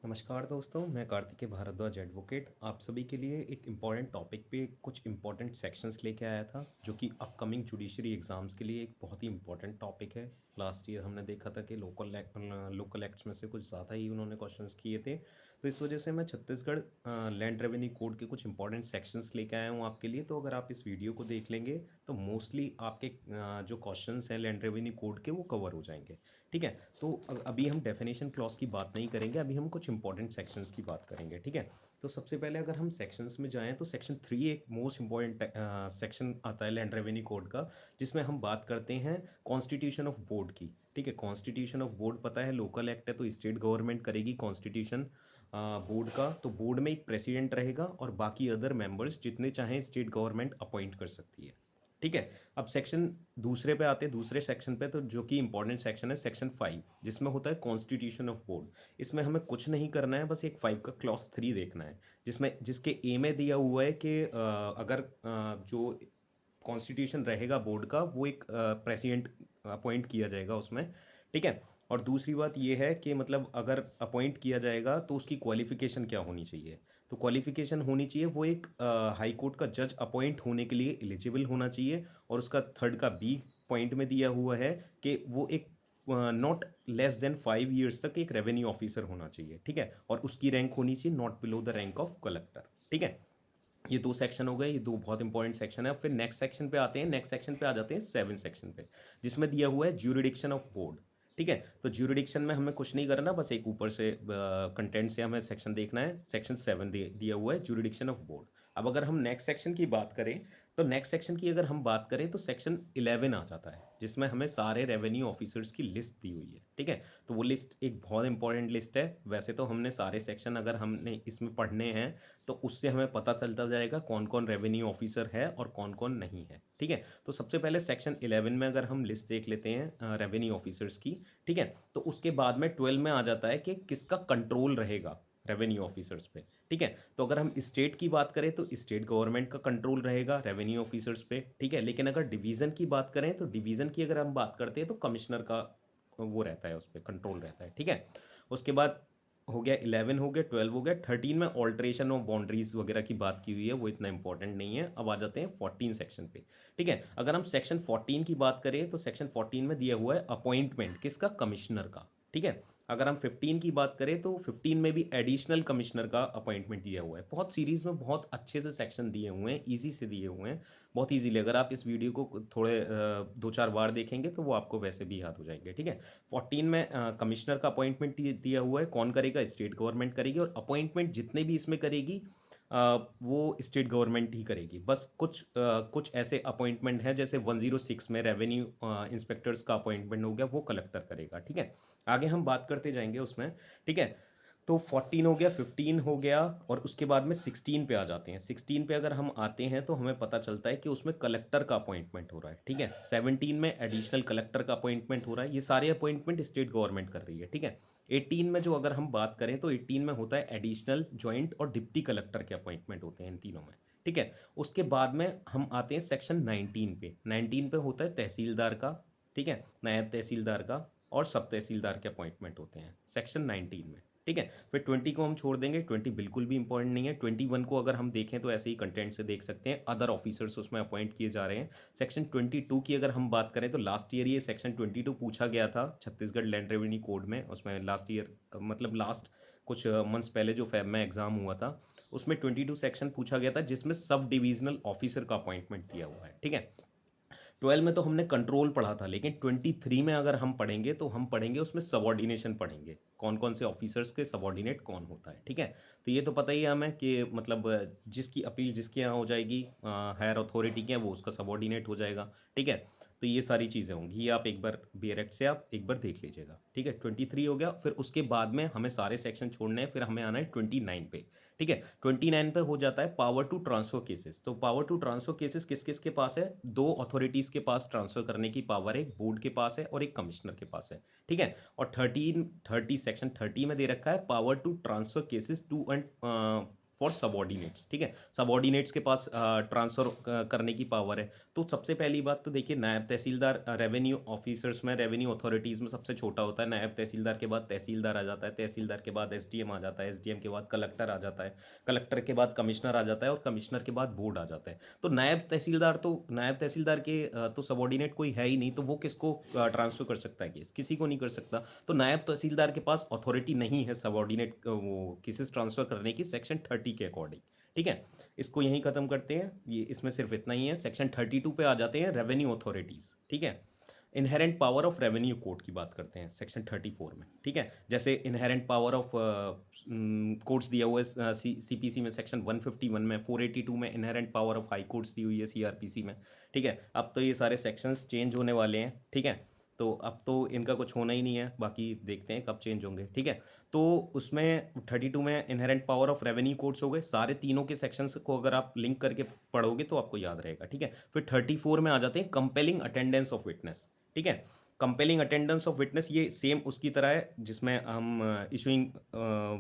नमस्कार दोस्तों, मैं कार्तिकेय भारद्वाज एडवोकेट आप सभी के लिए एक इम्पॉर्टेंट टॉपिक पे कुछ इम्पॉर्टेंट सेक्शंस लेके आया था जो कि अपकमिंग जुडिशरी एग्ज़ाम्स के लिए एक बहुत ही इम्पॉर्टेंट टॉपिक है। लास्ट ईयर हमने देखा था कि लोकल एक्ट्स में से कुछ ज़्यादा ही उन्होंने क्वेश्चंस किए थे। तो इस वजह से मैं छत्तीसगढ़ लैंड रेवेन्यू कोड के कुछ इंपॉर्टेंट सेक्शंस लेके आया हूँ आपके लिए। तो अगर आप इस वीडियो को देख लेंगे तो मोस्टली आपके जो क्वेश्चंस हैं लैंड रेवेन्यू कोड के वो कवर हो जाएंगे। ठीक है, तो अभी हम डेफिनेशन क्लॉज की बात नहीं करेंगे, अभी हम कुछ इंपॉर्टेंट सेक्शंस की बात करेंगे। ठीक है, तो सबसे पहले अगर हम सेक्शंस में जाएं तो सेक्शन 3 एक मोस्ट इंपॉर्टेंट सेक्शन आता है लैंड रेवेन्यू कोड का, जिसमें हम बात करते हैं कॉन्स्टिट्यूशन ऑफ बोर्ड की। ठीक है, कॉन्स्टिट्यूशन ऑफ बोर्ड पता है लोकल एक्ट है तो स्टेट गवर्नमेंट करेगी कॉन्स्टिट्यूशन बोर्ड का। तो बोर्ड में एक प्रेसिडेंट रहेगा और बाकी अदर मेंबर्स जितने चाहें स्टेट गवर्नमेंट अपॉइंट कर सकती है। ठीक है, अब सेक्शन दूसरे पे आते हैं, दूसरे सेक्शन पे, तो जो कि इंपॉर्टेंट सेक्शन है सेक्शन 5, जिसमें होता है कॉन्स्टिट्यूशन ऑफ बोर्ड। इसमें हमें कुछ नहीं करना है, बस एक 5 का क्लॉज 3 देखना है, जिसमें जिसके ए में दिया हुआ है कि अगर जो कॉन्स्टिट्यूशन रहेगा बोर्ड का वो एक प्रेसिडेंट अपॉइंट किया जाएगा उसमें। ठीक है, और दूसरी बात ये है कि मतलब अगर अपॉइंट किया जाएगा तो उसकी क्वालिफिकेशन क्या होनी चाहिए। तो क्वालिफिकेशन होनी चाहिए वो एक हाई कोर्ट का जज अपॉइंट होने के लिए एलिजिबल होना चाहिए। और उसका थर्ड का बी पॉइंट में दिया हुआ है कि वो एक नॉट लेस देन 5 ईयर्स तक एक रेवेन्यू ऑफिसर होना चाहिए। ठीक है, और उसकी रैंक होनी चाहिए not below the rank of collector. ठीक है, ये दो सेक्शन हो गए, ये दो बहुत इंपॉर्टेंट सेक्शन है। फिर नेक्स्ट सेक्शन पे आते हैं, नेक्स्ट सेक्शन पे आ जाते हैं 7 सेक्शन पे, जिसमें दिया हुआ है ज्यूरिडिक्शन ऑफ बोर्ड। ठीक है, तो ज्यूरिडिक्शन में हमें कुछ नहीं करना, बस एक ऊपर से कंटेंट से हमें सेक्शन देखना है। सेक्शन 7 दिया हुआ है ज्यूरिडिक्शन ऑफ बोर्ड। अब अगर हम नेक्स्ट सेक्शन की बात करें तो नेक्स्ट सेक्शन की अगर हम बात करें तो सेक्शन 11 आ जाता है, जिसमें हमें सारे रेवेन्यू ऑफिसर्स की लिस्ट दी हुई है। ठीक है, तो वो लिस्ट एक बहुत इंपॉर्टेंट लिस्ट है। वैसे तो हमने सारे सेक्शन अगर हमने इसमें पढ़ने हैं तो उससे हमें पता चलता जाएगा कौन कौन रेवेन्यू ऑफिसर है और कौन कौन नहीं है। ठीक है, तो सबसे पहले सेक्शन 11 में अगर हम लिस्ट देख लेते हैं रेवेन्यू ऑफिसर्स की। ठीक है, तो उसके बाद में 12 में आ जाता है कि किसका कंट्रोल रहेगा रेवेन्यू ऑफिसर्स पे। ठीक है, तो अगर हम स्टेट की बात करें तो स्टेट गवर्नमेंट का कंट्रोल रहेगा रेवेन्यू ऑफिसर्स पे। ठीक है, लेकिन अगर डिवीजन की बात करें तो डिवीजन की अगर हम बात करते हैं तो कमिश्नर का वो रहता है, उस पर कंट्रोल रहता है। ठीक है, उसके बाद हो गया 11, हो गया 12, हो गया 13 में ऑल्ट्रेशन ऑफ बाउंड्रीज वगैरह की बात की हुई है, वो इतना इंपॉर्टेंट नहीं है। अब आ जाते हैं 14 सेक्शन पे। ठीक है, अगर हम सेक्शन 14 की बात करें तो सेक्शन 14 में दिया हुआ है अपॉइंटमेंट किसका, कमिश्नर का। ठीक है, अगर हम 15 की बात करें तो 15 में भी एडिशनल कमिश्नर का अपॉइंटमेंट दिया हुआ है। बहुत सीरीज में बहुत अच्छे से सेक्शन दिए हुए हैं, इजी से दिए हुए हैं, बहुत इजीली। अगर आप इस वीडियो को थोड़े 2-4 बार देखेंगे तो वो आपको वैसे भी याद हो जाएंगे। ठीक है, 14 में कमिश्नर का अपॉइंटमेंट दिया हुआ है, कौन करेगा, स्टेट गवर्नमेंट करेगी। और अपॉइंटमेंट जितने भी इसमें करेगी वो स्टेट गवर्नमेंट ही करेगी। बस कुछ ऐसे अपॉइंटमेंट हैं, जैसे 106 में रेवेन्यू इंस्पेक्टर्स का अपॉइंटमेंट हो गया, वो कलेक्टर करेगा। ठीक है, आगे हम बात करते जाएंगे उसमें। ठीक है, तो 14 हो गया, 15 हो गया, और उसके बाद में 16 पे आ जाते हैं। 16 पे अगर हम आते हैं तो हमें पता चलता है कि उसमें कलेक्टर का अपॉइंटमेंट हो रहा है। ठीक है, 17 में एडिशनल कलेक्टर का अपॉइंटमेंट हो रहा है। ये सारे अपॉइंटमेंट स्टेट गवर्नमेंट कर रही है। ठीक है, 18 में जो अगर हम बात करें तो 18 में होता है एडिशनल, जॉइंट और डिप्टी कलेक्टर के अपॉइंटमेंट होते हैं इन तीनों में। ठीक है, उसके बाद में हम आते हैं सेक्शन 19 पे। 19 पे होता है तहसीलदार का। ठीक है, नायब तहसीलदार का और सब तहसीलदार के अपॉइंटमेंट होते हैं सेक्शन 19 में। ठीक है, फिर 20 को हम छोड़ देंगे, 20 बिल्कुल भी इंपॉर्टेंट नहीं है। 21 को अगर हम देखें तो ऐसे ही कंटेंट से देख सकते हैं, अदर ऑफिसर्स उसमें अपॉइंट किए जा रहे हैं। सेक्शन 22 की अगर हम बात करें तो लास्ट ईयर ये सेक्शन 22 पूछा गया था छत्तीसगढ़ लैंड रेवेन्यू कोड में। उसमें लास्ट ईयर मतलब लास्ट कुछ मंथ्स पहले जो फैब में एग्जाम हुआ था उसमें 22 सेक्शन पूछा गया था, जिसमें सब डिविजनल ऑफिसर का अपॉइंटमेंट दिया हुआ है। ठीक है, 12 में तो हमने कंट्रोल पढ़ा था, लेकिन 23 में अगर हम पढ़ेंगे तो हम पढ़ेंगे उसमें सबॉर्डिनेशन पढ़ेंगे, कौन कौन से ऑफिसर्स के सबॉर्डिनेट कौन होता है। ठीक है, तो ये तो पता ही है हमें कि मतलब जिसकी अपील जिसके यहाँ हो जाएगी हायर अथॉरिटी के, वो उसका सबॉर्डिनेट हो जाएगा। ठीक है, तो ये सारी चीज़ें होंगी, ये आप एक बार बेरेक्ट से आप एक बार देख लीजिएगा। ठीक है, 23 हो गया, फिर उसके बाद में हमें सारे सेक्शन छोड़ने हैं, फिर हमें आना है 29 पे। ठीक है, 29 पे हो जाता है पावर टू ट्रांसफर केसेस। तो पावर टू ट्रांसफर केसेस किस किस के पास है, दो अथॉरिटीज के पास ट्रांसफर करने की पावर है, एक बोर्ड के पास है और एक कमिश्नर के पास है। ठीक है, और 13 30 सेक्शन 30 में दे रखा है power to transfer cases to and for subordinates, ठीक है। सबॉर्डिनेट्स के पास ट्रांसफ़र करने की पावर है। तो सबसे पहली बात तो देखिए, नायब तहसीलदार रेवेन्यू ऑफिसर्स में, रेवेन्यू अथॉरिटीज़ में सबसे छोटा होता है। नायब तहसीलदार के बाद तहसीलदार आ जाता है, तहसीलदार के बाद एसडीएम आ जाता है, एसडीएम के बाद कलेक्टर आ जाता है, कलेक्टर के बाद कमिश्नर आ जाता है और कमिश्नर के बाद बोर्ड आ जाता है। तो नायब तहसीलदार के तो सबॉर्डिनेट कोई है ही नहीं, तो वो किसको ट्रांसफ़र कर सकता है केस? किसी को नहीं कर सकता। तो नायब तहसीलदार के पास अथॉरिटी नहीं है सबॉर्डिनेट वो केसेस ट्रांसफ़र करने की सेक्शन 30 के अकॉर्डिंग, ठीक है। इसको यहीं ख़त्म करते हैं, ये इसमें सिर्फ इतना ही है। सेक्शन 32 पे आ जाते हैं, रेवेन्यू अथॉरिटीज़, ठीक है। Inherent power of revenue code की बात करते हैं सेक्शन 34 में, ठीक है। जैसे इनहेरेंट पावर ऑफ कोर्ट्स दिया हुआ है सीपीसी में सेक्शन 151 में, 482 में inherent power of high courts दी हुई है सीआरपीसी में, ठीक है। अब तो ये सारे सेक्शंस चेंज होने वाले हैं, ठीक है। तो अब तो इनका कुछ होना ही नहीं है, बाकी देखते हैं कब चेंज होंगे, ठीक है। तो उसमें 32 में inherent power of revenue codes हो गए। सारे तीनों के सेक्शंस को अगर आप लिंक करके पढ़ोगे तो आपको याद रहेगा, ठीक है। फिर 34 में आ जाते हैं कंपेलिंग अटेंडेंस ऑफ विटनेस, ठीक है। कंपेलिंग अटेंडेंस ऑफ विटनेस ये सेम उसकी तरह है, जिसमें हम इशूइंग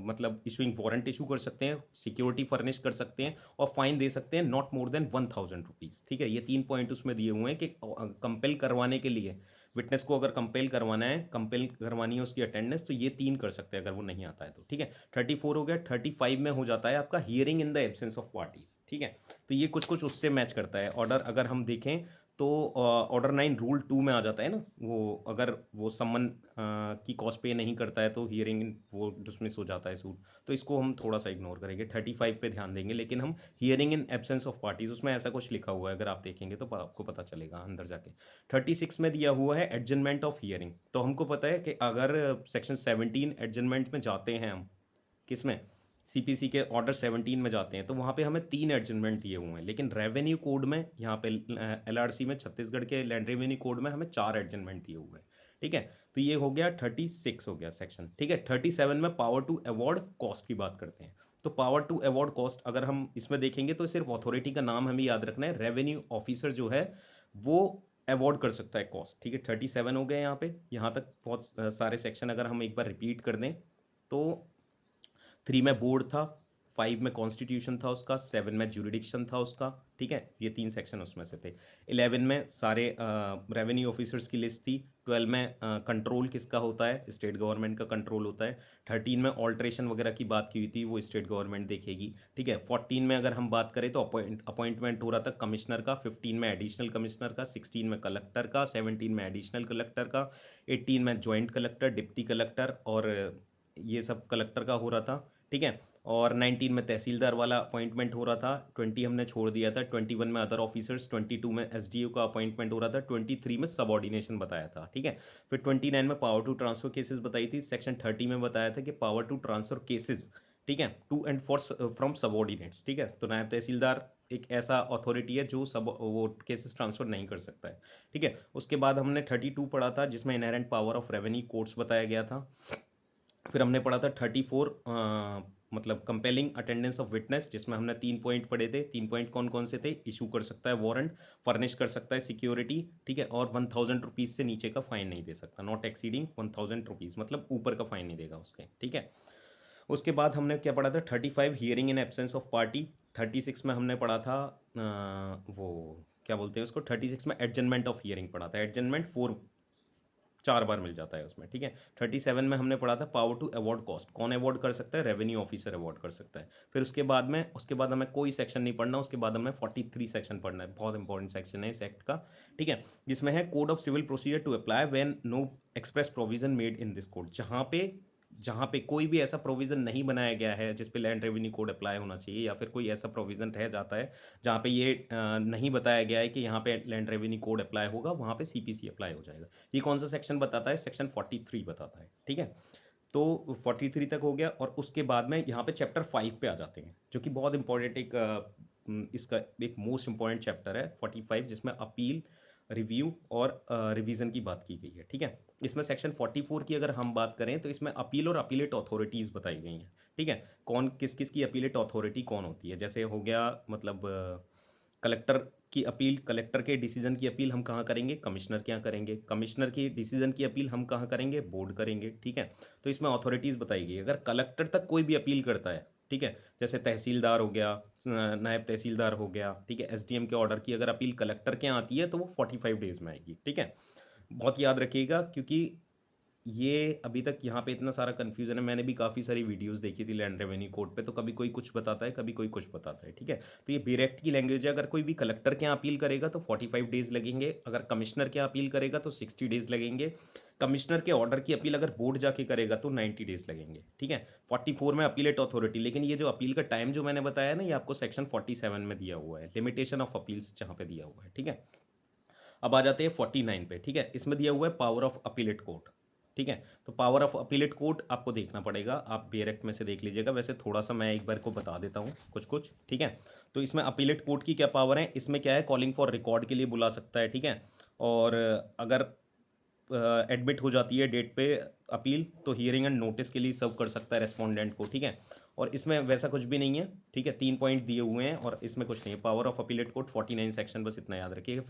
मतलब इशूइंग वारंट इशू कर सकते हैं, सिक्योरिटी फर्निश कर सकते हैं और फाइन दे सकते हैं नॉट मोर देन 1000 रुपीज़, ठीक है। ये 3 पॉइंट उसमें दिए हुए हैं कि कंपेल करवाने के लिए, विटनेस को अगर कंपेल करवाना है, कंपेल करवानी है उसकी अटेंडेंस, तो ये 3 कर सकते हैं अगर वो नहीं आता है तो, ठीक है। 34 हो गया। 35 में हो जाता है आपका hearing in the absence of parties, ठीक है। तो ये कुछ कुछ उससे मैच करता है। ऑर्डर अगर हम देखें तो ऑर्डर 9 रूल 2 में आ जाता है ना, वो अगर वो समन की कॉस्ट पे नहीं करता है तो हियरिंग वो डिसमिस हो जाता है सूट। तो इसको हम थोड़ा सा इग्नोर करेंगे, 35 पे ध्यान देंगे। लेकिन हम hearing in absence of parties, उसमें ऐसा कुछ लिखा हुआ है, अगर आप देखेंगे तो आपको पता चलेगा अंदर जाके। 36 में दिया हुआ है एडजमेंट ऑफ हियरिंग। तो हमको पता है कि अगर सेक्शन 17 एडजमेंट में जाते हैं हम, किसमें, सीपीसी के ऑर्डर 17 में जाते हैं, तो वहाँ पे हमें 3 एडजमेंट दिए हुए हैं। लेकिन रेवेन्यू कोड में, यहाँ पे एलआरसी में, छत्तीसगढ़ के लैंड रेवेन्यू कोड में हमें 4 एडजमेंट दिए हुए हैं, ठीक है। तो ये हो गया 36 हो गया सेक्शन, ठीक है। 37 में पावर टू अवॉर्ड कॉस्ट की बात करते हैं। तो पावर टू अवॉर्ड कॉस्ट अगर हम इसमें देखेंगे तो सिर्फ अथॉरिटी का नाम हमें याद रखना है। रेवेन्यू ऑफिसर जो है वो अवॉर्ड कर सकता है कॉस्ट, ठीक है। 37 हो गए यहाँ तक बहुत सारे सेक्शन अगर हम एक बार रिपीट कर दें तो 3 में बोर्ड था, 5 में कॉन्स्टिट्यूशन था उसका, 7 में जुरिडिक्शन था उसका, ठीक है। ये 3 सेक्शन उसमें से थे। 11 में सारे रेवेन्यू ऑफिसर्स की लिस्ट थी। 12 में कंट्रोल किसका होता है, स्टेट गवर्नमेंट का कंट्रोल होता है। 13 में ऑल्ट्रेशन वगैरह की बात की हुई थी, वो स्टेट गवर्नमेंट देखेगी, ठीक है। 14 में अगर हम बात करें तो अपॉइंटमेंट हो रहा था कमिश्नर का, 15 में एडिशनल कमिश्नर का, 16 में कलेक्टर का, 17 में एडिशनल कलेक्टर का, 18 में जॉइंट कलेक्टर, डिप्टी कलेक्टर और ये सब कलेक्टर का हो रहा था, ठीक है। और 19 में तहसीलदार वाला अपॉइंटमेंट हो रहा था, 20 हमने छोड़ दिया था, 21 में अदर ऑफिसर्स, 22 में एसडीओ का अपॉइंटमेंट हो रहा था, 23 में सबऑर्डिनेशन बताया था, ठीक है। फिर 29 में पावर टू ट्रांसफर केसेस बताई थी। सेक्शन 30 में बताया था कि पावर टू ट्रांसफर केसेस, ठीक है, to and for from subordinates, ठीक है। तो नायब तहसीलदार एक ऐसा अथॉरिटी है जो सब वो केसेस ट्रांसफर नहीं कर सकता है, ठीक है। उसके बाद हमने 32 पढ़ा था जिसमें inherent power of revenue courts बताया गया था। फिर हमने पढ़ा था 34 मतलब कंपेलिंग अटेंडेंस ऑफ विटनेस, जिसमें हमने 3 पॉइंट पढ़े थे। 3 पॉइंट कौन कौन से थे, इशू कर सकता है वारंट, फर्निश कर सकता है सिक्योरिटी, ठीक है, और 1000 रुपीज़ से नीचे का फाइन नहीं दे सकता, नॉट एक्सीडिंग 1000 रुपीज़, मतलब ऊपर का फाइन नहीं देगा उसके, ठीक है। उसके बाद हमने क्या पढ़ा था, 35 hearing in absence of party. 36 में हमने पढ़ा था वो क्या बोलते हैं उसको, 36 में एडजमेंट ऑफ हियरिंग पढ़ा था। एडजमेंट 4 बार मिल जाता है उसमें, ठीक है। 37 में हमने पढ़ा था पावर टू अवॉर्ड कॉस्ट, कौन अवॉर्ड कर सकता है, रेवेन्यू ऑफिसर अवॉर्ड कर सकता है। फिर उसके बाद हमें कोई सेक्शन नहीं पढ़ना, उसके बाद हमें 43 सेक्शन पढ़ना है, बहुत इंपॉर्टेंट सेक्शन है इस एक्ट का, ठीक है। जिसमें है code of civil procedure to apply when no express provision made in this code. जहाँ पे कोई भी ऐसा प्रोविज़न नहीं बनाया गया है जिस पे लैंड रेवेन्यू कोड अप्लाई होना चाहिए, या फिर कोई ऐसा प्रोविज़न रह जाता है जहाँ पे ये नहीं बताया गया है कि यहाँ पे लैंड रेवेन्यू कोड अप्लाई होगा, वहाँ पे सीपीसी अप्लाई हो जाएगा। ये कौन सा सेक्शन बताता है, सेक्शन 43 बताता है, ठीक है। तो 43 तक हो गया। और उसके बाद में यहाँ पे चैप्टर 5 पे आ जाते हैं, जो कि बहुत इंपॉर्टेंट एक इसका एक मोस्ट इंपॉर्टेंट चैप्टर है 45, जिसमें अपील, रिव्यू और रिवीजन की बात की गई है, ठीक है। इसमें सेक्शन 44 की अगर हम बात करें तो इसमें अपील और अपीलेट अथॉरिटीज़ बताई गई हैं, ठीक है। कौन किस किस की अपीलेट अथॉरिटी कौन होती है, जैसे हो गया मतलब कलेक्टर की अपील, कलेक्टर के डिसीजन की अपील हम कहाँ करेंगे, कमिश्नर के यहाँ करेंगे। कमिश्नर की डिसीजन की अपील हम कहाँ करेंगे, बोर्ड करेंगे, ठीक है। तो इसमें अथॉरिटीज़ बताई गई। अगर कलेक्टर तक कोई भी अपील करता है, ठीक है। जैसे तहसीलदार हो गया, नायब तहसीलदार हो गया, ठीक है। एसडीएम के ऑर्डर की अगर अपील कलेक्टर के यहाँ आती है तो वो 45 डेज में आएगी, ठीक है। बहुत याद रखिएगा, क्योंकि ये अभी तक यहाँ पे इतना सारा कन्फ्यूजन है। मैंने भी काफ़ी सारी वीडियोस देखी थी लैंड रेवेन्यू कोड पे, तो कभी कोई कुछ बताता है, कभी कोई कुछ बताता है, ठीक है। तो ये डायरेक्ट की लैंग्वेज है। अगर कोई भी कलेक्टर के यहाँ अपील करेगा तो 45 डेज लगेंगे, अगर कमिश्नर के यहाँ अपील करेगा तो 60 डेज लगेंगे, कमिश्नर के ऑर्डर की अपील अगर बोर्ड जाके करेगा तो 90 डेज लगेंगे, ठीक है। 44 में अपीलेट अथॉरिटी, लेकिन ये जो अपील का टाइम जो मैंने बताया ना, ये आपको सेक्शन 47 में दिया हुआ है, लिमिटेशन ऑफ अपील्स जहाँ पे दिया हुआ है, ठीक है। अब आ जाते हैं 49 पे, ठीक है। इसमें दिया हुआ है पावर ऑफ अपीलेट कोर्ट, ठीक है। तो पावर ऑफ अपीलेट कोर्ट आपको देखना पड़ेगा, आप बेरेक्ट में से देख लीजिएगा। वैसे थोड़ा सा मैं एक बार को बता देता हूँ कुछ कुछ, ठीक है। तो इसमें अपीलेट कोर्ट की क्या पावर है, इसमें क्या है, कॉलिंग फॉर रिकॉर्ड के लिए बुला सकता है, ठीक है। और अगर एडमिट हो जाती है डेट पे अपील, तो हियरिंग एंड नोटिस के लिए सर्व कर सकता है रेस्पोंडेंट को, ठीक है। और इसमें वैसा कुछ भी नहीं है, ठीक है। 3 पॉइंट दिए हुए हैं और इसमें कुछ नहीं है। Power of appellate court 49 section, बस इतना याद रखिएगा।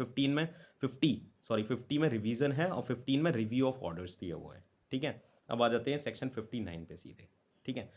50 में रिवीजन है और 15 में रिव्यू ऑफ ऑर्डर्स दिया हुआ है, ठीक है। अब आ जाते हैं सेक्शन 59 पे सीधे, ठीक है।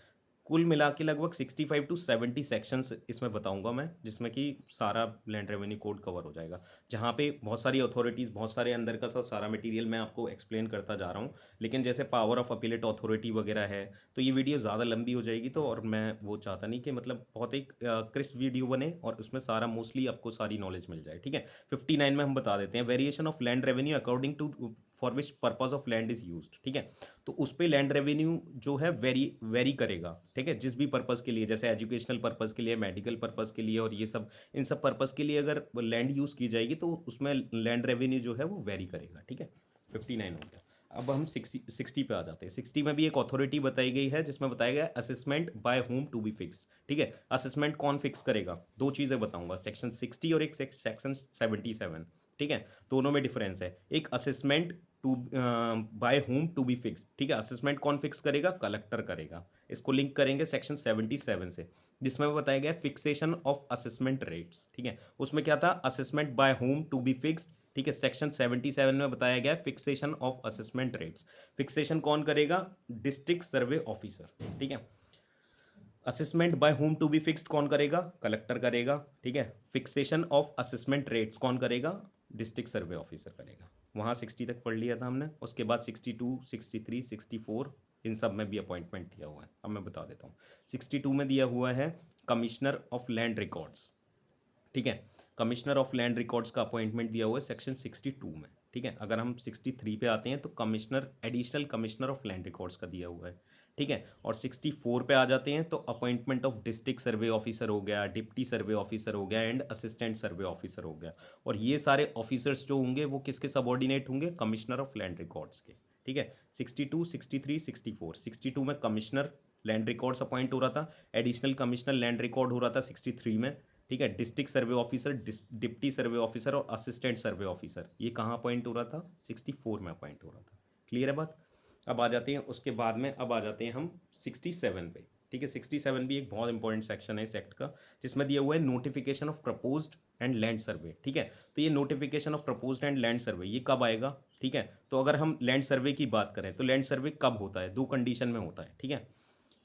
कुल मिला के लगभग 65 टू 70 सेक्शंस इसमें बताऊंगा मैं, जिसमें कि सारा लैंड रेवेन्यू कोड कवर हो जाएगा, जहाँ पे बहुत सारी अथॉरिटीज़, बहुत सारे अंदर का सब सारा मटेरियल मैं आपको एक्सप्लेन करता जा रहा हूँ। लेकिन जैसे पावर ऑफ अपीलेट अथॉरिटी वगैरह है, तो ये वीडियो ज़्यादा लंबी हो जाएगी, तो और मैं वो चाहता नहीं कि मतलब बहुत एक क्रिस्प वीडियो बने और उसमें सारा मोस्टली आपको सारी नॉलेज मिल जाए, ठीक है। 59 में हम बता देते हैं, variation of land revenue according to for which purpose of land is used, ठीक है। तो उस पे लैंड रेवेन्यू जो है वेरी करेगा, ठीक है। जिस भी पर्पस के लिए, जैसे एजुकेशनल पर्पस के लिए, मेडिकल पर्पस के लिए और ये सब, इन सब पर्पस के लिए अगर लैंड यूज़ की जाएगी तो उसमें लैंड रेवेन्यू जो है वो वेरी करेगा, ठीक है। 59 हो गया। अब हम 60 पे आ जाते हैं। 60 में भी एक अथॉरिटी बताई गई है, जिसमें बताया गया assessment by whom to be fixed, ठीक है। असेसमेंट कौन फिक्स करेगा, दो चीज़ें बताऊंगा, सेक्शन 60 और एक सेक्शन 77, ठीक है। दोनों में डिफरेंस है। एक assessment to by whom to be fix, ठीक है। असेसमेंट कौन फिक्स करेगा, कलेक्टर करेगा। इसको लिंक करेंगे सेक्शन 77 से, जिसमें बताया गया फिक्सेशन ऑफ असेसमेंट रेट्स, ठीक है। उसमें क्या था, assessment by whom to be fixed, ठीक है। सेक्शन 77 में बताया गया fixation of assessment rates. Fixation कौन करेगा, डिस्ट्रिक्ट सर्वे ऑफिसर, ठीक है। Assessment by whom to be fixed कौन करेगा, कलेक्टर करेगा, ठीक है। फिक्सेशन ऑफ असेसमेंट रेट्स कौन करेगा, डिस्ट्रिक्ट सर्वे ऑफिसर करेगा। वहाँ 60 तक पढ़ लिया था हमने। उसके बाद 62, 63, 64, इन सब में भी अपॉइंटमेंट दिया हुआ है। अब मैं बता देता हूँ। 62 में दिया हुआ है कमिश्नर ऑफ लैंड रिकॉर्ड्स, ठीक है। कमिश्नर ऑफ लैंड रिकॉर्ड्स का अपॉइंटमेंट दिया हुआ है सेक्शन 62 में, ठीक है। अगर हम 63 पे आते हैं तो commissioner, additional commissioner of land records का दिया हुआ है, ठीक है। और 64 पे आ जाते हैं तो appointment of district survey officer हो गया, डिप्टी सर्वे ऑफिसर हो गया एंड असिस्टेंट सर्वे ऑफिसर हो गया। और ये सारे ऑफिसर्स जो होंगे वो किसके सबॉर्डिनेट होंगे, कमिश्नर ऑफ लैंड रिकॉर्ड्स के, ठीक है। 62, 63, 64। 62 में कमिश्नर लैंड रिकॉर्ड्स अपॉइंट हो रहा था, एडिशनल कमिश्नर लैंड रिकॉर्ड हो रहा था 63 में, ठीक है। डिस्ट्रिक्ट सर्वे ऑफिसर, डिप्टी सर्वे ऑफिसर और असिस्टेंट सर्वे ऑफिसर, ये कहाँ अपॉइंट हो रहा था, 64 में अपॉइंट हो रहा था। क्लियर है बात। अब आ जाते हैं उसके बाद में, अब आ जाते हैं हम 67 पे, ठीक है। 67 भी एक बहुत इंपॉर्टेंट सेक्शन है इस एक्ट का, जिसमें दिया हुआ है notification of proposed and land survey, ठीक है। तो ये notification of proposed and land survey ये कब आएगा, ठीक है। तो अगर हम लैंड सर्वे की बात करें तो लैंड सर्वे कब होता है, दो कंडीशन में होता है, ठीक है।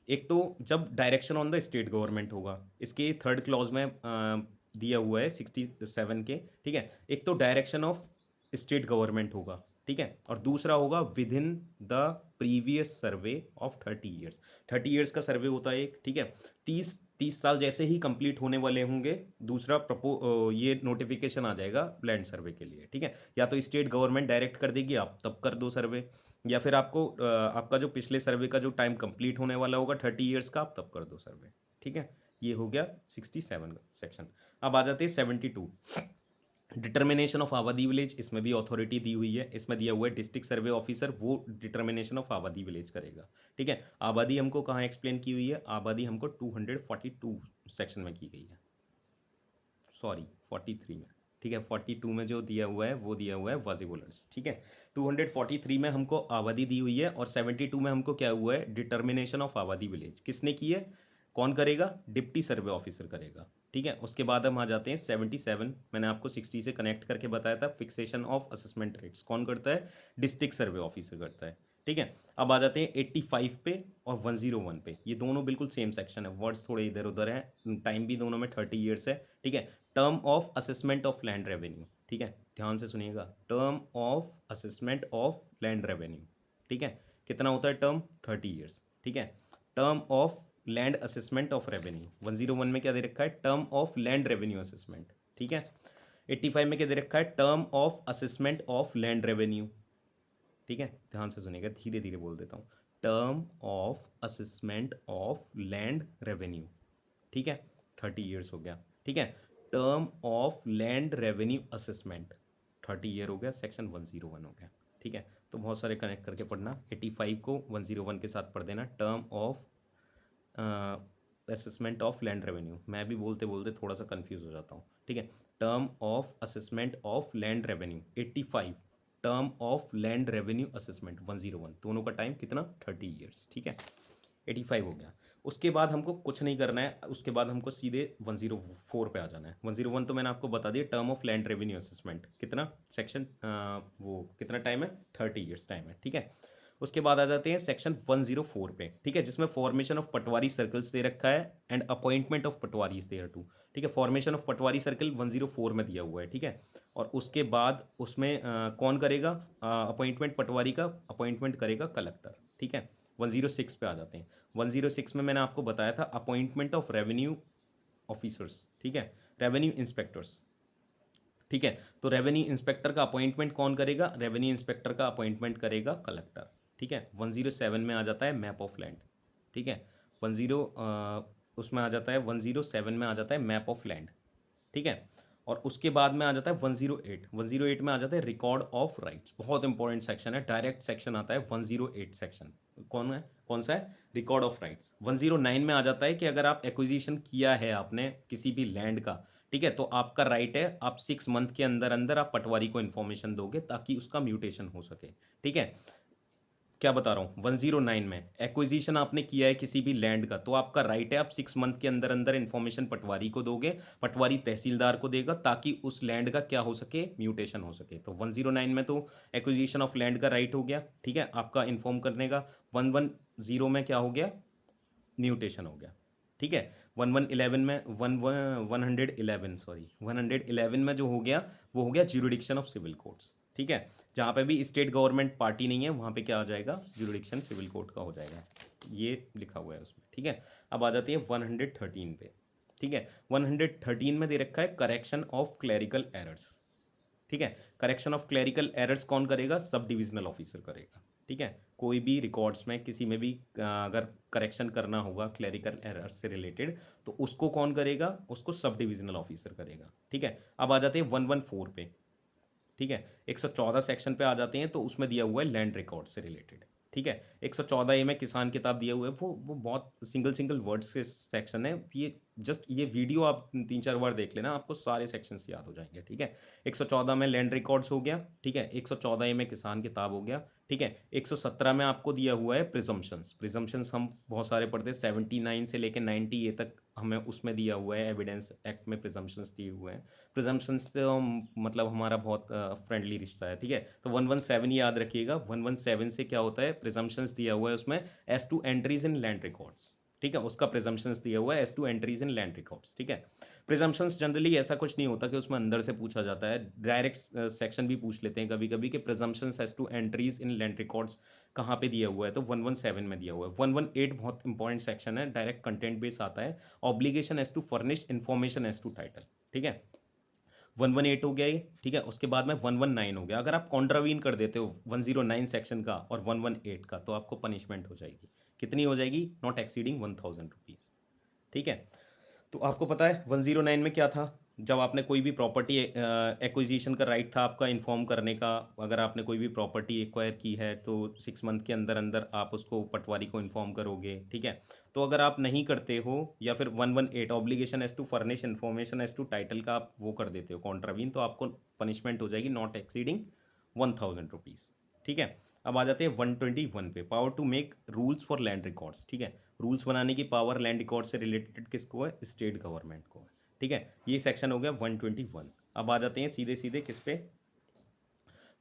एक तो जब direction on the state government होगा, इसके थर्ड क्लॉज में दिया हुआ है 67 के, ठीक है। एक तो डायरेक्शन ऑफ स्टेट गवर्नमेंट होगा, ठीक है। और दूसरा होगा with in the previous survey of 30 years. 30 years का सर्वे होता है एक, ठीक है। 30 साल जैसे ही कंप्लीट होने वाले होंगे, दूसरा ये नोटिफिकेशन आ जाएगा लैंड सर्वे के लिए, ठीक है। या तो स्टेट गवर्नमेंट डायरेक्ट कर देगी, आप तब कर दो सर्वे, या फिर आपको आपका जो पिछले सर्वे का जो टाइम कंप्लीट होने वाला होगा 30 ईयर्स का, आप तब कर दो सर्वे, ठीक है। ये हो गया 67 का सेक्शन। अब आ जाते हैं 72, डिटर्मिनेशन ऑफ आबादी विलेज। इसमें भी अथॉरिटी दी हुई है, इसमें दिया हुआ है डिस्ट्रिक्ट सर्वे ऑफिसर, वो डिटर्मिनेशन ऑफ आबादी विलेज करेगा, ठीक है। आबादी हमको कहाँ एक्सप्लेन की हुई है, आबादी हमको 242 सेक्शन में की गई है, सॉरी 43 में, ठीक है। 42 में जो दिया हुआ है वो दिया हुआ है वाजिबुलर्स, ठीक है। 243 में हमको आबादी दी हुई है और 72 में हमको क्या हुआ है, डिटर्मिनेशन ऑफ आबादी विलेज किसने की है, कौन करेगा, डिप्टी सर्वे ऑफिसर करेगा, ठीक है। उसके बाद हम आ जाते हैं 77, मैंने आपको 60 से कनेक्ट करके बताया था, फिक्सेशन ऑफ असेसमेंट रेट्स कौन करता है, डिस्ट्रिक्ट सर्वे ऑफिसर करता है, ठीक है। अब आ जाते हैं 85 पे और 101 पे, ये दोनों बिल्कुल सेम सेक्शन है, वर्ड्स थोड़े इधर उधर हैं, टाइम भी दोनों में 30 ईयर्स है। ठीक है। Term of assessment of land revenue, ठीक है, ध्यान से सुनिएगा, term of assessment of land revenue, ठीक है, कितना होता है टर्म, 30 ईयर्स। ठीक है। Term of land assessment of revenue, 101 में क्या दे रखा है, term of land revenue assessment. ठीक है। 85 में क्या दे रखा है, term of assessment of land revenue. ठीक है, ध्यान से सुनिएगा, धीरे धीरे बोल देता हूँ, term of assessment of land revenue. ठीक है, 30 ईयर्स हो गया। ठीक है। Term of land revenue assessment, 30 year हो गया, सेक्शन 101 हो गया। ठीक है। तो बहुत सारे कनेक्ट करके पढ़ना, 85 को 101 के साथ पढ़ देना, term of assessment of land revenue. मैं भी बोलते बोलते थोड़ा सा कंफ्यूज हो जाता हूँ। ठीक है। Term of assessment of land revenue 85, term of land revenue assessment 101, दोनों का टाइम कितना, 30 ईयर्स। ठीक है। 85 हो गया। उसके बाद हमको कुछ नहीं करना है, उसके बाद हमको सीधे 104 पे आ जाना है। 101 तो मैंने आपको बता दिया, term of land revenue assessment, कितना सेक्शन, वो कितना टाइम है, 30 ईयर्स टाइम है। ठीक है। उसके बाद आ जाते हैं सेक्शन 104 पे, ठीक है, जिसमें फॉर्मेशन ऑफ पटवारी सर्कल्स दे रखा है and appointment of patwaris there too. ठीक है। फॉर्मेशन ऑफ पटवारी सर्कल 104 में दिया हुआ है। ठीक है। और उसके बाद उसमें कौन करेगा अपॉइंटमेंट, पटवारी का अपॉइंटमेंट करेगा कलेक्टर। ठीक है। 106 पे आ जाते हैं। 106 में मैंने आपको बताया था अपॉइंटमेंट ऑफ रेवेन्यू ऑफिसर्स, ठीक है, रेवेन्यू इंस्पेक्टर्स। ठीक है। तो रेवेन्यू इंस्पेक्टर का अपॉइंटमेंट कौन करेगा, रेवेन्यू इंस्पेक्टर का अपॉइंटमेंट करेगा कलेक्टर। ठीक है। 107 में आ जाता है मैप ऑफ लैंड। ठीक है। 10 उसमें आ जाता है, 107 में आ जाता है मैप ऑफ लैंड। ठीक है। और उसके बाद में आ जाता है 108, 108 में आ जाता है रिकॉर्ड ऑफ राइट्स, बहुत इंपॉर्टेंट सेक्शन है, डायरेक्ट सेक्शन आता है 108 सेक्शन। कौन है, कौन सा है, रिकॉर्ड ऑफ राइट्स। 109 में आ जाता है कि अगर आप एक्विजिशन किया है आपने किसी भी लैंड का, ठीक है, तो आपका राइट है, आप 6 मंथ के अंदर अंदर आप पटवारी को इन्फॉर्मेशन दोगे ताकि उसका म्यूटेशन हो सके। ठीक है। क्या बता रहा हूँ, 109 में एक्विजिशन आपने किया है किसी भी लैंड का, तो आपका राइट है, आप 6 मंथ के अंदर अंदर इन्फॉर्मेशन पटवारी को दोगे, पटवारी तहसीलदार को देगा ताकि उस लैंड का क्या हो सके, म्यूटेशन हो सके। तो 109 में तो एक्विजिशन ऑफ लैंड का राइट हो गया, ठीक है, आपका इन्फॉर्म करने का। 110 में क्या हो गया, म्यूटेशन हो गया। ठीक है। 1111 में 111 सॉरी 111 में जो हो गया वो हो गया ज्यूरिडिक्शन ऑफ सिविल कोर्ट्स। ठीक है। जहाँ पे भी स्टेट गवर्नमेंट पार्टी नहीं है वहाँ पे क्या आ जाएगा, ज्यूरिडिक्शन सिविल कोर्ट का हो जाएगा, ये लिखा हुआ है उसमें। ठीक है। अब आ जाती है 113 पे। ठीक है। 113 में दे रखा है करेक्शन ऑफ क्लैरिकल एरर्स। ठीक है। करेक्शन ऑफ क्लैरिकल एरर्स कौन करेगा, सब डिविजनल ऑफिसर करेगा। ठीक है। कोई भी रिकॉर्ड्स में किसी में भी अगर करेक्शन करना होगा क्लैरिकल एरर्स से रिलेटेड, तो उसको कौन करेगा, उसको सब डिविजनल ऑफिसर करेगा। ठीक है। अब आ जाते हैं 114 पे। ठीक है। 114 सेक्शन पे आ जाते हैं, तो उसमें दिया हुआ है लैंड रिकॉर्ड से रिलेटेड। ठीक है। 114 में किसान किताब दिया हुआ है, वो बहुत सिंगल सिंगल वर्ड्स के सेक्शन है, ये जस्ट ये वीडियो आप 3-4 बार देख लेना, आपको सारे सेक्शंस याद हो जाएंगे। ठीक है। 114 में लैंड रिकॉर्ड्स हो गया। ठीक है। 114 में किसान किताब हो गया। ठीक है। 117 में आपको दिया हुआ है प्रिजम्पशंस। प्रिजम्पशंस हम बहुत सारे पढ़ते हैं, 79 से लेकर 90 ए तक हमें उसमें दिया हुआ है, एविडेंस एक्ट में प्रिजम्पशंस दिए हुए हैं। प्रिजम्पशंस से मतलब हमारा बहुत फ्रेंडली रिश्ता है। ठीक है। तो 117 याद रखिएगा, 117 से क्या होता है, प्रिजम्पशंस दिया हुआ है उसमें as to entries in land records. ठीक है। उसका प्रिजम्पशंस दिया हुआ है as to entries in land records. ठीक है। प्रिजम्पशंस जनरली ऐसा कुछ नहीं होता कि उसमें अंदर से पूछा जाता है, डायरेक्ट सेक्शन भी पूछ लेते हैं कभी कभी कि presumptions as to entries in land records कहाँ पे दिया हुआ है, तो 117 में दिया हुआ है। 118 बहुत इंपॉर्टेंट सेक्शन है, डायरेक्ट कंटेंट बेस आता है, obligation as to furnish information as to title. ठीक है। 118 हो गया ये। ठीक है। उसके बाद में 119 हो गया, अगर आप कॉन्ट्रावीन कर देते हो 109 सेक्शन का और 118 का, तो आपको पनिशमेंट हो जाएगी, कितनी हो जाएगी, नॉट एक्सीडिंग 1000 रुपीज़। ठीक है। तो आपको पता है 109 में क्या था, जब आपने कोई भी प्रॉपर्टी एक्विजिशन का राइट था आपका इन्फॉर्म करने का, अगर आपने कोई भी प्रॉपर्टी एक्वायर की है तो 6 मंथ के अंदर अंदर आप उसको पटवारी को इन्फॉर्म करोगे। ठीक है। तो अगर आप नहीं करते हो, या फिर 118 obligation as to furnish information as to title का आप वो कर देते हो कॉन्ट्रावीन, तो आपको पनिशमेंट हो जाएगी नॉट एक्सीडिंग 1000 रुपीज़। ठीक है। अब आ जाते हैं 121 पे, power to make rules for land records. ठीक है। रूल्स बनाने की पावर लैंड रिकॉर्ड से रिलेटेड किसको है, स्टेट गवर्नमेंट को है। ठीक है। ये सेक्शन हो गया 121। अब आ जाते हैं सीधे सीधे किस पे,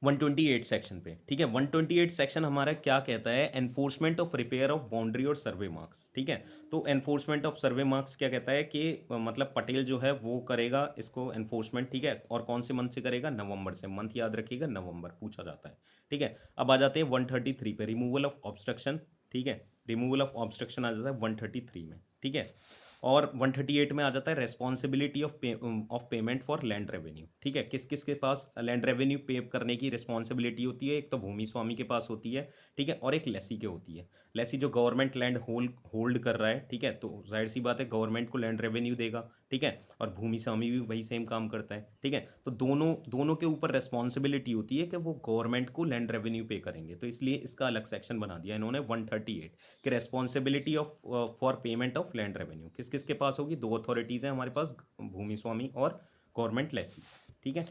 128 सेक्शन पे, ठीक है। 128 सेक्शन हमारा क्या कहता है, enforcement of repair of boundary और सर्वे मार्क्स, ठीक है। तो एनफोर्समेंट ऑफ सर्वे मार्क्स क्या कहता है कि मतलब पटेल जो है वो करेगा इसको एनफोर्समेंट, ठीक है। और कौन से मंथ से करेगा, नवंबर से। मंथ याद रखिएगा, नवंबर पूछा जाता है, ठीक है। अब आ जाते हैं 133 पे, रिमूवल ऑफ ऑब्स्ट्रक्शन, ठीक है। रिमूवल ऑफ ऑब्स्ट्रक्शन आ जाता है 133 में, ठीक है। और 138 में आ जाता है responsibility of payment for land revenue, ठीक है। किस किस के पास लैंड रेवेन्यू पे करने की रिस्पॉन्सिबिलिटी होती है, एक तो भूमि स्वामी के पास होती है, ठीक है, और एक लेसी के होती है। लेसी जो गवर्नमेंट लैंड होल्ड कर रहा है, ठीक है, तो जाहिर सी बात है गवर्नमेंट को लैंड रेवेन्यू देगा, ठीक है। और भूमि स्वामी भी वही सेम काम करता है, ठीक है। तो दोनों दोनों के ऊपर रेस्पॉन्सिबिलिटी होती है कि वो गवर्नमेंट को लैंड रेवेन्यू पे करेंगे, तो इसलिए इसका अलग सेक्शन बना दिया इन्होंने 138 कि responsibility of for payment of land revenue किस किस के पास होगी, दो अथॉरिटीज़ हैं हमारे पास, भूमि स्वामी और गवर्नमेंट लेसी, ठीक है।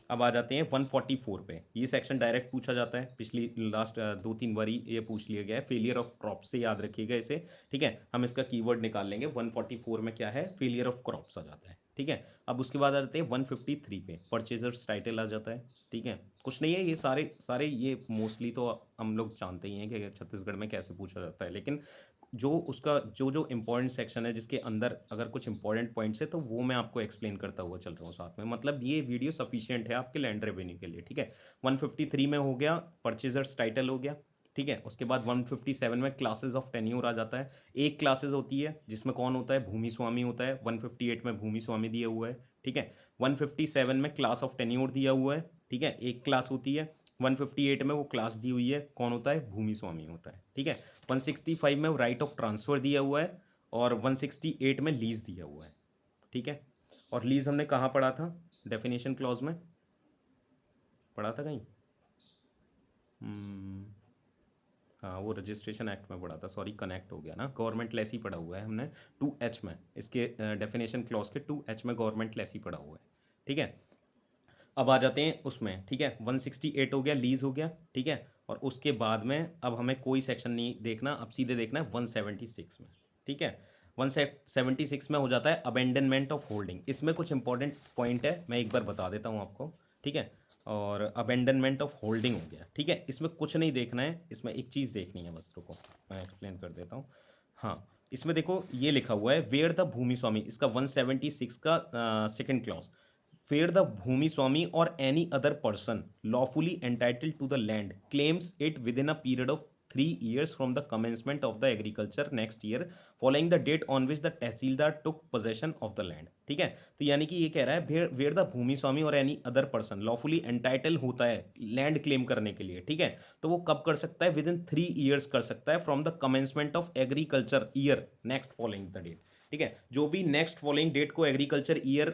अब आ जाते हैं 144 पे, ये सेक्शन डायरेक्ट पूछा जाता है, पिछली लास्ट 2-3 बारी ये पूछ लिया गया है, फेलियर ऑफ क्रॉप से याद रखिएगा इसे, ठीक है। हम इसका कीवर्ड निकाल लेंगे, 144 में क्या है, फेलियर ऑफ क्रॉप्स आ जाता है, ठीक है। अब उसके बाद आ जाते हैं 153 पे, परचेजर्स टाइटल आ जाता है, ठीक है। कुछ नहीं है, ये सारे सारे ये मोस्टली तो हम लोग जानते ही हैं कि छत्तीसगढ़ में कैसे पूछा जाता है, लेकिन जो उसका जो जो इम्पोर्टेंट सेक्शन है जिसके अंदर अगर कुछ इंपॉर्टेंट पॉइंट्स है तो वो मैं आपको एक्सप्लेन करता हुआ चल रहा हूँ साथ में, मतलब ये वीडियो सफिशिएंट है आपके लैंड रेवेन्यू के लिए, ठीक है। 153 में हो गया परचेजर्स टाइटल हो गया, ठीक है। उसके बाद 157 में क्लासेस ऑफ टेन्योर आ जाता है, एक क्लासेस होती है जिसमें कौन होता है, भूमि स्वामी होता है, 158 में भूमि स्वामी दिया हुआ है, ठीक है। 157 में क्लास ऑफ टेन्योर दिया हुआ है, ठीक है, एक क्लास होती है। 158 में वो क्लास दी हुई है, कौन होता है, भूमि स्वामी होता है, ठीक है। 165 में राइट ऑफ ट्रांसफर दिया हुआ है, और 168 में लीज दिया हुआ है, ठीक है। और लीज हमने कहाँ पढ़ा था, डेफिनेशन क्लॉज में पढ़ा था कहीं, हम्म, हाँ वो रजिस्ट्रेशन एक्ट में पढ़ा था, सॉरी कनेक्ट हो गया ना, गवर्नमेंट लेसी पढ़ा हुआ है हमने 2H में, इसके डेफिनेशन क्लॉज के 2H में गवर्नमेंट लेसी पढ़ा हुआ है, ठीक है। अब आ जाते हैं उसमें, ठीक है। 168 हो गया, लीज हो गया, ठीक है। और उसके बाद में अब हमें कोई सेक्शन नहीं देखना, अब सीधे देखना है 176 में, ठीक है। 176 में हो जाता है अबेंडनमेंट ऑफ होल्डिंग, इसमें कुछ इंपॉर्टेंट पॉइंट है, मैं एक बार बता देता हूँ आपको, ठीक है। और अबेंडनमेंट ऑफ होल्डिंग हो गया, ठीक है। इसमें कुछ नहीं देखना है, इसमें एक चीज़ देखनी है बस, रुको मैं एक्सप्लेन कर देता हूँ। हाँ, इसमें देखो ये लिखा हुआ है वेयर द भूमि स्वामी, इसका 176 का second clause, where the Bhumi Swami or any other person lawfully entitled to the land claims it within a period of 3 years from the commencement of the agriculture next year following the date on which the tehsildar took possession of the land, ठीक है। तो यानी कि ये कह रहा है where the भूमि स्वामी और any other person lawfully entitle होता है लैंड क्लेम करने के लिए, ठीक है। तो वो कब कर सकता है, विद इन 3 ईयर्स कर सकता है from the commencement of agriculture year next following the date, ठीक है। जो भी नेक्स्ट फॉलोइंग डेट को एग्रीकल्चर ईयर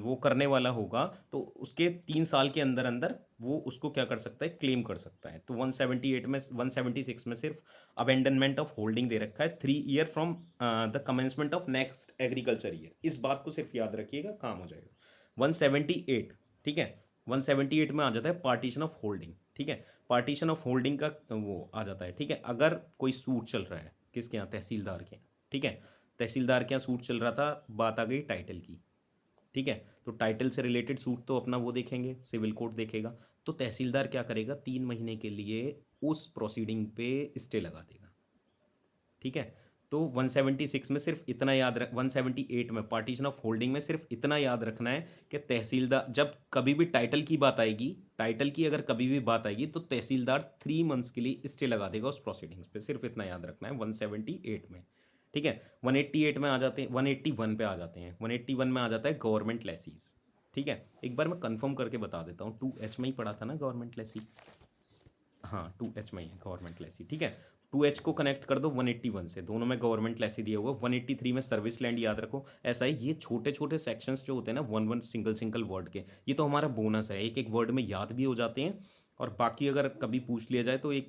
वो करने वाला होगा तो उसके 3 साल के अंदर अंदर वो उसको क्या कर सकता है, क्लेम कर सकता है। तो 178 में 176 में सिर्फ अबेंडनमेंट ऑफ होल्डिंग दे रखा है 3 year from the commencement of next agriculture year, इस बात को सिर्फ याद रखिएगा, काम हो जाएगा। 178, ठीक है। 178 में आ जाता है पार्टीशन ऑफ होल्डिंग, ठीक है। पार्टीशन ऑफ होल्डिंग का वो आ जाता है, ठीक है। अगर कोई सूट चल रहा है किसके यहाँ, तहसीलदार के यहाँ, ठीक है। तहसीलदार के यहाँ सूट चल रहा था, बात आ गई टाइटल की, ठीक है। तो टाइटल से रिलेटेड सूट तो अपना वो देखेंगे, सिविल कोर्ट देखेगा। तो तहसीलदार क्या करेगा, 3 महीने के लिए उस प्रोसीडिंग पे स्टे लगा देगा, ठीक है। तो 176 में सिर्फ इतना याद रख, 178 में पार्टीशन ऑफ होल्डिंग में सिर्फ इतना याद रखना है कि तहसीलदार जब कभी भी टाइटल की बात आएगी, टाइटल की अगर कभी भी बात आएगी तो तहसीलदार 3 मंथ्स के लिए स्टे लगा देगा उस प्रोसीडिंग्स पे, सिर्फ इतना याद रखना है 178 में, ठीक है। 188 में आ जाते हैं, 181 पे आ जाते हैं, 181 में आ जाता है गवर्नमेंट लेसीज, ठीक है। एक बार मैं कंफर्म करके बता देता हूँ, 2H में ही पढ़ा था ना गवर्नमेंट लेसी, हाँ 2H में ही है गवर्नमेंट लेसी, ठीक है। 2H को कनेक्ट कर दो 181 से, दोनों में गवर्नमेंट लेसी दिया हुआ। 183 में सर्विस लैंड याद रखो, ऐसा ही ये छोटे छोटे सेक्शंस जो होते हैं ना, one one single single word के, ये तो हमारा बोनस है, एक एक वर्ड में याद भी हो जाते हैं, और बाकी अगर कभी पूछ लिया जाए तो एक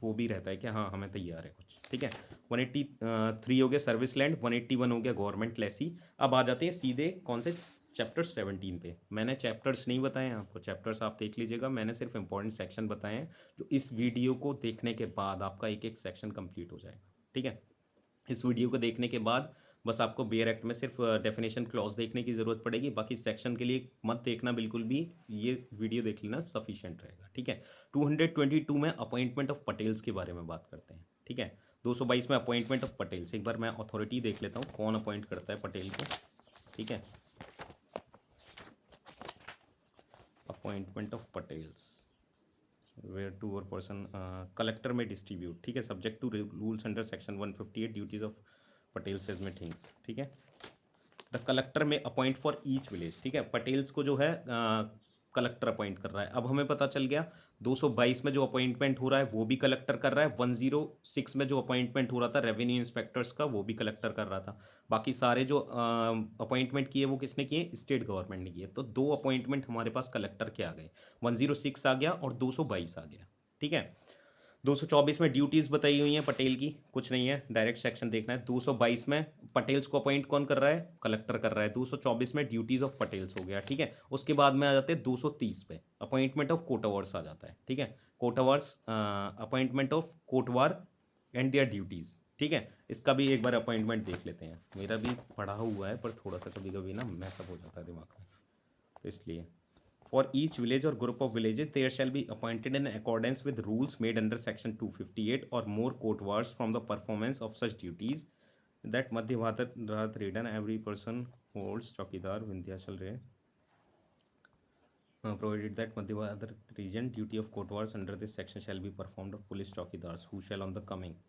वो भी रहता है कि हाँ हमें तैयार है कुछ, ठीक है। 183 हो गया सर्विस लैंड, 181 हो गया गवर्नमेंट लेसी। अब आ जाते हैं सीधे कौन से, चैप्टर 17 पे। मैंने चैप्टर्स नहीं बताए हैं आपको, चैप्टर्स आप देख लीजिएगा, मैंने सिर्फ इंपॉर्टेंट सेक्शन बताए हैं, जो इस वीडियो को देखने के बाद आपका एक एक सेक्शन कंप्लीट हो जाएगा, ठीक है। इस वीडियो को देखने के बाद बस आपको बेयर एक्ट में सिर्फ डेफिनेशन क्लॉज देखने की ज़रूरत पड़ेगी, बाकी सेक्शन के लिए मत देखना बिल्कुल भी, ये वीडियो देख लेना सफिशिएंट रहेगा, ठीक है। 222 में अपॉइंटमेंट ऑफ पटेल्स के बारे में बात करते हैं, ठीक है। 222 में अपॉइंटमेंट ऑफ पटेल्स, एक बार मैं अथॉरिटी देख लेता हूँ कौन अपॉइंट करता है पटेल को, ठीक है। Appointment of Patels where two or person collector may distribute, ठीक है, subject to rules under section 158 duties of Patels as may things, ठीक है। The collector may appoint for each village, ठीक है, पटेल्स को जो है कलेक्टर अपॉइंट कर रहा है। अब हमें पता चल गया 222 में जो अपॉइंटमेंट हो रहा है वो भी कलेक्टर कर रहा है, 106 में जो अपॉइंटमेंट हो रहा था रेवेन्यू इंस्पेक्टर्स का वो भी कलेक्टर कर रहा था। बाकी सारे जो अपॉइंटमेंट किए वो किसने किए, स्टेट गवर्नमेंट ने किए। तो 2 अपॉइंटमेंट हमारे पास कलेक्टर के आ गए, 106 आ गया और 222 आ गया, ठीक है। 224 में ड्यूटीज़ बताई हुई हैं पटेल की, कुछ नहीं है, डायरेक्ट सेक्शन देखना है। 222 में पटेल्स को अपॉइंट कौन कर रहा है, कलेक्टर कर रहा है। 224 में ड्यूटीज़ ऑफ पटेल्स हो गया, ठीक है। उसके बाद में आ जाते हैं 230 पे, अपॉइंटमेंट ऑफ कोटवार्स आ जाता है, ठीक है। कोटवार्स, अपॉइंटमेंट ऑफ कोटवार एंड देयर ड्यूटीज़, ठीक है। इसका भी एक बार अपॉइंटमेंट देख लेते हैं, मेरा भी पढ़ा हुआ है पर थोड़ा सा कभी कभी ना मैसअप हो जाता है दिमाग में, तो इसलिए For each village or group of villages, there shall be appointed in accordance with rules made under Section 258 or more courtiers from the performance of such duties. That Madhya Bharat region, every person holds Chokidar Vindhyachal Ray. Provided that Madhya Bharat region, duty of courtiers under this section shall be performed of police Chokidars, who shall on the coming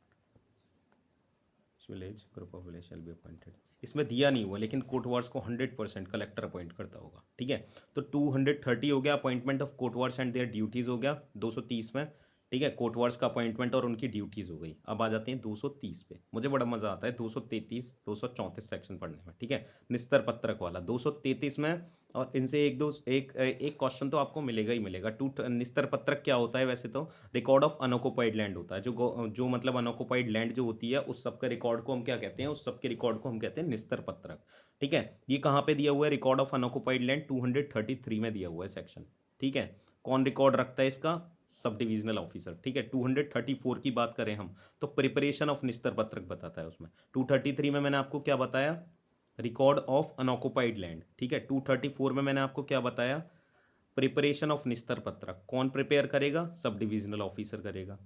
village group of village shall be appointed. इसमें दिया नहीं हुआ लेकिन कोटवार्स को 100% collector appoint करता होगा, ठीक है। तो 230 हो गया appointment of kotwars and their duties हो गया 230 में, ठीक है। कोटवार्स का अपॉइंटमेंट और उनकी ड्यूटीज़ हो गई। अब आ जाते हैं 230 पे, मुझे बड़ा मज़ा आता है 233 234 सेक्शन पढ़ने में, ठीक है। निस्तर पत्रक वाला 233 में, और इनसे एक क्वेश्चन तो आपको मिलेगा ही मिलेगा। निस्तर पत्रक क्या होता है, वैसे तो रिकॉर्ड ऑफ अनऑक्युपाइड लैंड होता है, जो मतलब अनऑक्युपाइड लैंड जो होती है उस सब का रिकॉर्ड को हम क्या कहते हैं, उस सब के रिकॉर्ड को हम कहते हैं निस्तर पत्रक, ठीक है। ये कहाँ पे दिया हुआ है, रिकॉर्ड ऑफ अनऑक्युपाइड लैंड 233 में दिया हुआ है सेक्शन, ठीक है। कौन रिकॉर्ड रखता है इसका, सब डिविजनल ऑफिसर, ठीक है। 234 की बात करें हम तो प्रिपरेशन ऑफ निस्तर पत्रक बताता है उसमें। 233 में मैंने आपको क्या बताया, रिकॉर्ड ऑफ अनऑक्युपाइड लैंड, ठीक है। 234 में मैंने आपको क्या बताया, प्रिपरेशन ऑफ निस्तर पत्रक। कौन प्रिपेयर करेगा, सब डिविजनल ऑफिसर करेगा,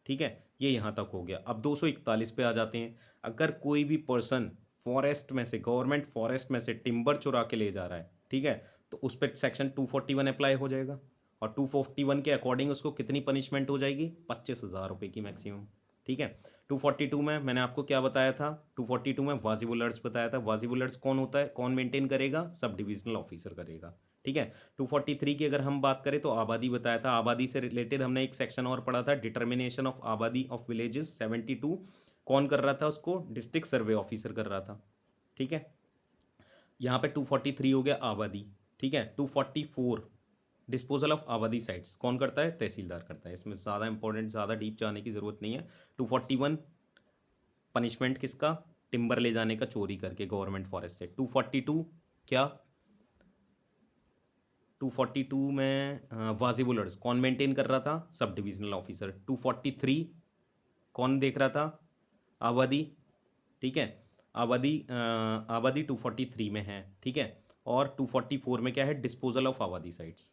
ठीक है। ये यहाँ तक हो गया। अब 241 पे आ जाते हैं। अगर कोई भी पर्सन फॉरेस्ट में से, गवर्नमेंट फॉरेस्ट में से टिम्बर चुरा के ले जा रहा है, ठीक है, तो उस पर सेक्शन 241 अप्लाई हो जाएगा, और 241 के अकॉर्डिंग उसको कितनी पनिशमेंट हो जाएगी, 25,000 रुपये की मैक्सिमम, ठीक है। 242 में मैंने आपको क्या बताया था, 242 में वाजिबुलर्स बताया था। वाजिबुलर्स कौन होता है, कौन मेंटेन करेगा, सब डिविजनल ऑफिसर करेगा, ठीक है। 243 की अगर हम बात करें तो आबादी बताया था। आबादी से रिलेटेड हमने एक सेक्शन और पढ़ा था, डिटर्मिनेशन ऑफ आबादी ऑफ विलेजेस 72, कौन कर रहा था उसको, डिस्ट्रिक्ट सर्वे ऑफिसर कर रहा था, ठीक है। यहाँ पे 243 हो गया आबादी, ठीक है। 244 डिस्पोजल ऑफ आबादी साइट्स कौन करता है, तहसीलदार करता है। इसमें ज़्यादा इंपॉर्टेंट, ज़्यादा डीप जाने की ज़रूरत नहीं है। 241 पनिशमेंट किसका, टिम्बर ले जाने का चोरी करके गवर्नमेंट फॉरेस्ट से। 242 क्या, 242 में वाजिबुलर्स कौन मेंटेन कर रहा था, सब डिविजनल ऑफिसर। 243 कौन देख रहा था, आबादी, ठीक है। आबादी 243 में है, ठीक है। और 244 में क्या है, डिस्पोजल ऑफ आबादी साइट्स,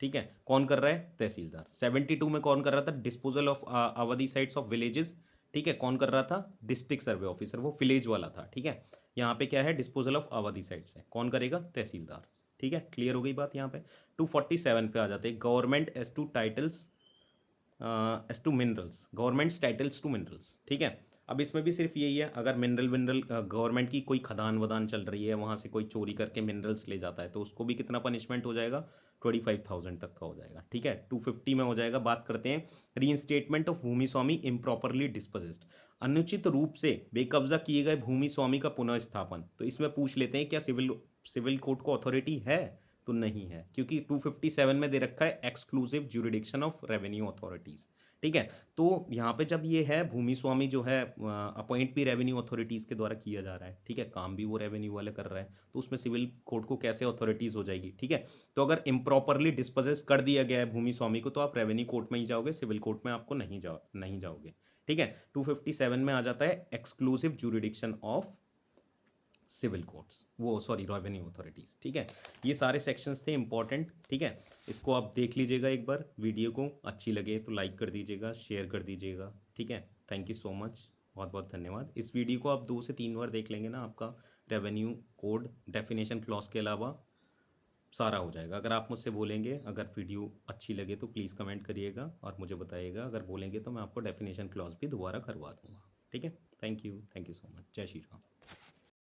ठीक है। कौन कर रहा है, तहसीलदार। 72 में कौन कर रहा था, डिस्पोजल ऑफ आबादी साइट्स ऑफ विलेजेस, ठीक है। कौन कर रहा था, डिस्ट्रिक्ट सर्वे ऑफिसर, वो विलेज वाला था, ठीक है। यहाँ पे क्या है, डिस्पोजल ऑफ आबादी साइट्स है, कौन करेगा, तहसीलदार, ठीक है। क्लियर हो गई बात यहाँ पे। 247 पे आ जाते हैं, government as to titles as to minerals, government's titles to minerals, ठीक है। अब इसमें भी सिर्फ यही है, अगर मिनरल विनरल गवर्नमेंट की कोई खदान वदान चल रही है, वहाँ से कोई चोरी करके मिनरल्स ले जाता है, तो उसको भी कितना पनिशमेंट हो जाएगा, 25,000 तक का हो जाएगा, ठीक है। 250 में हो जाएगा। बात करते हैं रीइंस्टेटमेंट of Bhumi Swami improperly dispossessed, अनुचित रूप से बेकब्जा किए गए भूमि स्वामी का पुनः स्थापन। तो इसमें पूछ लेते हैं क्या सिविल कोर्ट को अथॉरिटी है, तो नहीं है, क्योंकि 257 में दे रखा है exclusive jurisdiction of revenue authorities, ठीक है। तो यहाँ पे जब ये है भूमि स्वामी जो है अपॉइंट भी रेवेन्यू अथॉरिटीज़ के द्वारा किया जा रहा है, ठीक है, काम भी वो रेवेन्यू वाले कर रहा है, तो उसमें सिविल कोर्ट को कैसे अथॉरिटीज़ हो जाएगी, ठीक है। तो अगर इम्प्रॉपरली डिस्पोजेस कर दिया गया है भूमि स्वामी को, तो आप रेवेन्यू कोर्ट में ही जाओगे, सिविल कोर्ट में आपको नहीं जाओगे, ठीक है। 257 में आ जाता है exclusive jurisdiction of civil courts, वो सॉरी रेवेन्यू अथॉरिटीज़, ठीक है। ये सारे सेक्शंस थे इंपॉर्टेंट, ठीक है। इसको आप देख लीजिएगा एक बार, वीडियो को अच्छी लगे तो लाइक कर दीजिएगा, शेयर कर दीजिएगा, ठीक है। थैंक यू सो मच, बहुत बहुत धन्यवाद। इस वीडियो को आप 2 से 3 बार देख लेंगे ना, आपका रेवेन्यू कोड डेफिनेशन क्लॉज के अलावा सारा हो जाएगा। अगर आप मुझसे बोलेंगे, अगर वीडियो अच्छी लगे तो प्लीज़ कमेंट करिएगा और मुझे बताइएगा, अगर बोलेंगे तो मैं आपको डेफिनेशन क्लॉज भी दोबारा करवा दूंगा, ठीक है। Thank you so much. जय श्री राम।